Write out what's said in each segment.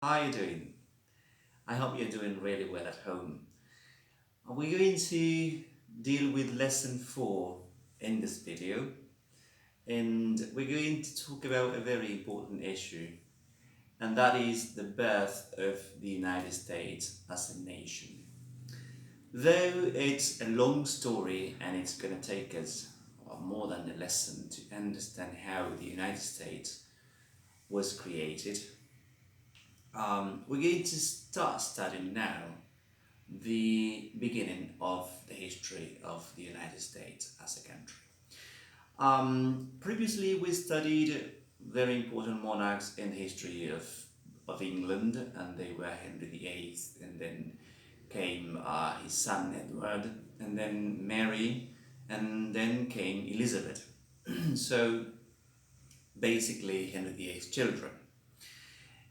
How are you doing? I hope you're doing really well at home. We're going to deal with lesson 4 in this video, and we're going to talk about a very important issue, and that is the birth of the United States as a nation. Though it's a long story and it's going to take us more than a lesson to understand how the United States was created, we're going to start studying now the beginning of the history of the United States as a country. Previously, we studied very important monarchs in the history of England, and they were Henry VIII, and then came his son Edward, and then Mary, and then came Elizabeth. So basically, Henry VIII's children.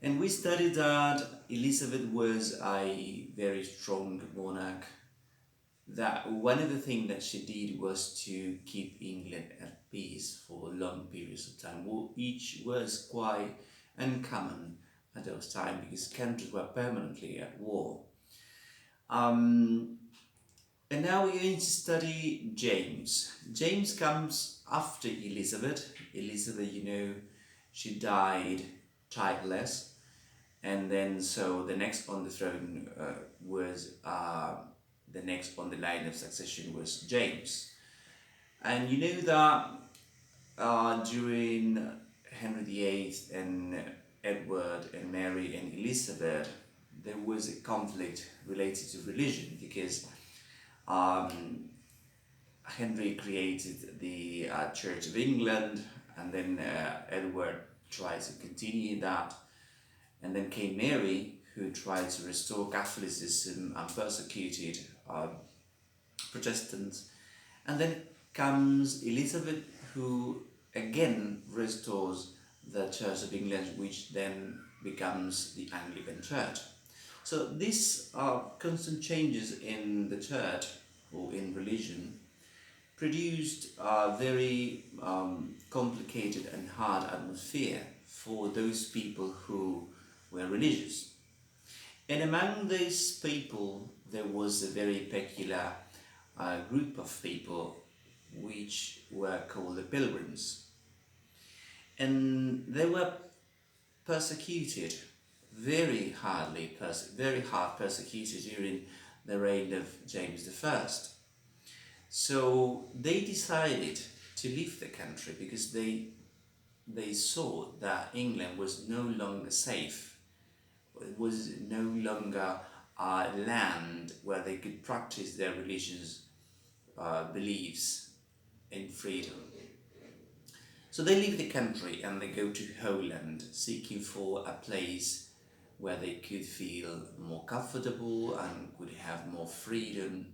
And we studied that Elizabeth was a very strong monarch, that one of the things that she did was to keep England at peace for long periods of time, which was quite uncommon at those times because countries were permanently at war. Um, and now we're going to study James. James comes after Elizabeth. Elizabeth, she died childless, and then so the next on the throne was the next on the line of succession was James. And you know that during Henry VIII and Edward and Mary and Elizabeth, there was a conflict related to religion because um, Henry created the Church of England, and then Edward tried to continue that, and then came Mary, who tried to restore Catholicism and persecuted Protestants. And then comes Elizabeth, who again restores the Church of England, which then becomes the Anglican Church. So these constant changes in the church or in religion produced a very complicated and hard atmosphere for those people who were religious. And among these people, there was a very peculiar group of people which were called the Pilgrims. And they were persecuted very hard persecuted during the reign of James I. So they decided to leave the country because they saw that England was no longer safe. It was no longer a land where they could practice their religious beliefs in freedom. So they leave the country and they go to Holland, seeking for a place where they could feel more comfortable and could have more freedom.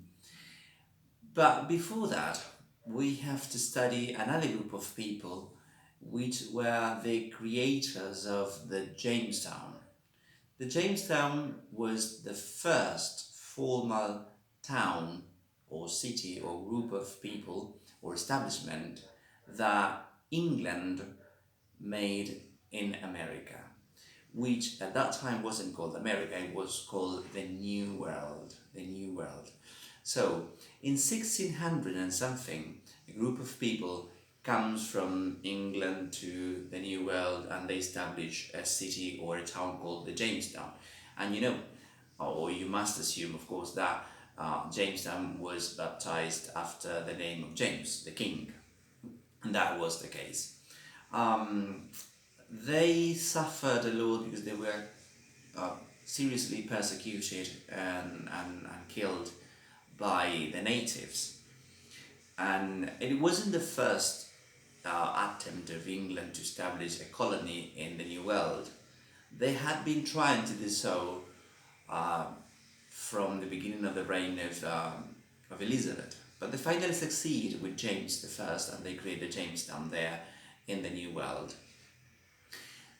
But before that, we have to study another group of people which were the creators of the Jamestown. The Jamestown was the first formal town or city or group of people or establishment that England made in America, which at that time wasn't called America, it was called the New World. The New World. So in 1600 and something, a group of people comes from England to the New World and they establish a city or a town called the Jamestown. And or you must assume, of course, that Jamestown was baptized after the name of James, the king. And that was the case. They suffered a lot because they were seriously persecuted and killed by the natives. And it wasn't the first attempt of England to establish a colony in the New World. They had been trying to do so uh, from the beginning of the reign of Elizabeth. But they finally succeed with James I, and they created Jamestown there in the New World.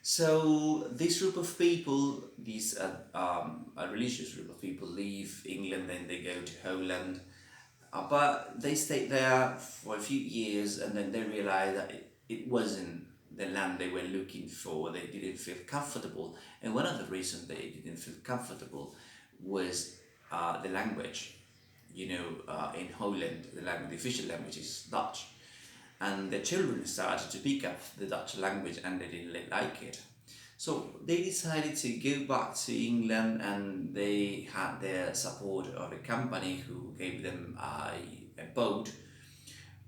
So this group of people, these a religious group of people, leave England and they go to Holland, but they stayed there for a few years and then they realized that it wasn't the land they were looking for, they didn't feel comfortable. And one of the reasons they didn't feel comfortable was the language. In Holland, the official language is Dutch. And the children started to pick up the Dutch language and they didn't like it. So they decided to go back to England, and they had the support of a company who gave them a boat,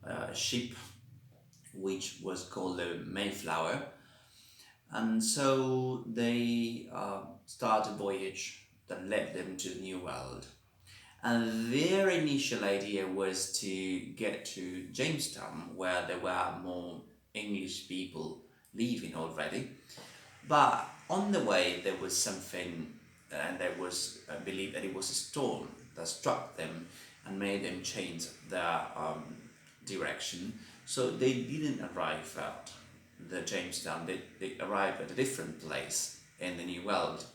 a ship, which was called the Mayflower. And so they started a voyage that led them to the New World. And their initial idea was to get to Jamestown, where there were more English people living already. But on the way, there was something, and there was, I believe that it was a storm that struck them and made them change their direction. So they didn't arrive at the Jamestown, they arrived at a different place in the New World.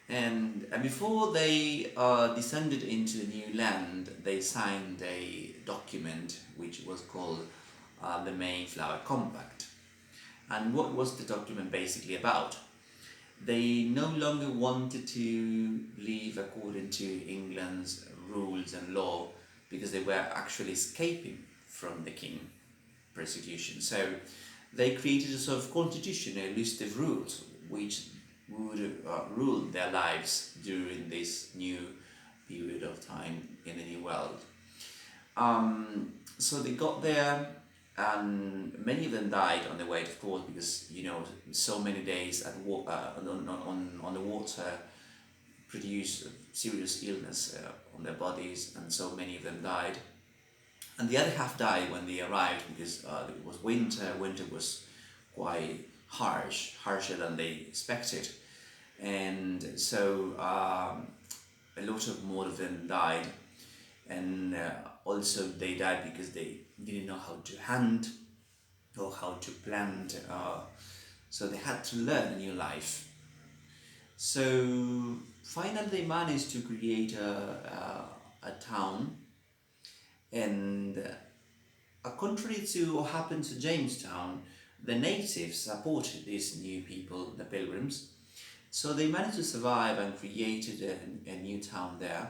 And before they descended into the new land, they signed a document which was called the Mayflower Compact. And what was the document basically about? They no longer wanted to live according to England's rules and law, because they were actually escaping from the king persecution. So they created a sort of constitution, a list of rules which would rule their lives during this new period of time in the New World. So they got there, and many of them died on the way, of course, because so many days on the water produced serious illness on their bodies, and so many of them died. And the other half died when they arrived, because it was winter. Winter was quite harsher than they expected, and so a lot of more of them died. And also they died because they didn't know how to hunt or how to plant, so they had to learn a new life. So finally they managed to create a town, and contrary to what happened to Jamestown, the natives supported these new people, the Pilgrims. So they managed to survive and created a new town there.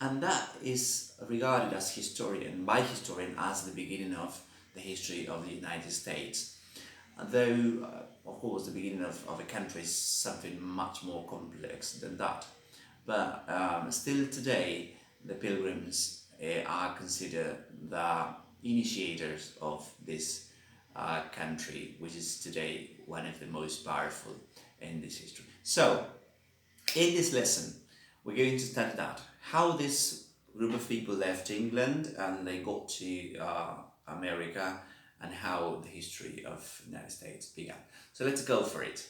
And that is regarded as by historian as the beginning of the history of the United States. Though, of course, the beginning of a country is something much more complex than that. But still today, the Pilgrims are considered the initiators of this country, which is today one of the most powerful in this history. So, in this lesson, we're going to study that, how this group of people left England and they got to America, and how the history of the United States began. So let's go for it.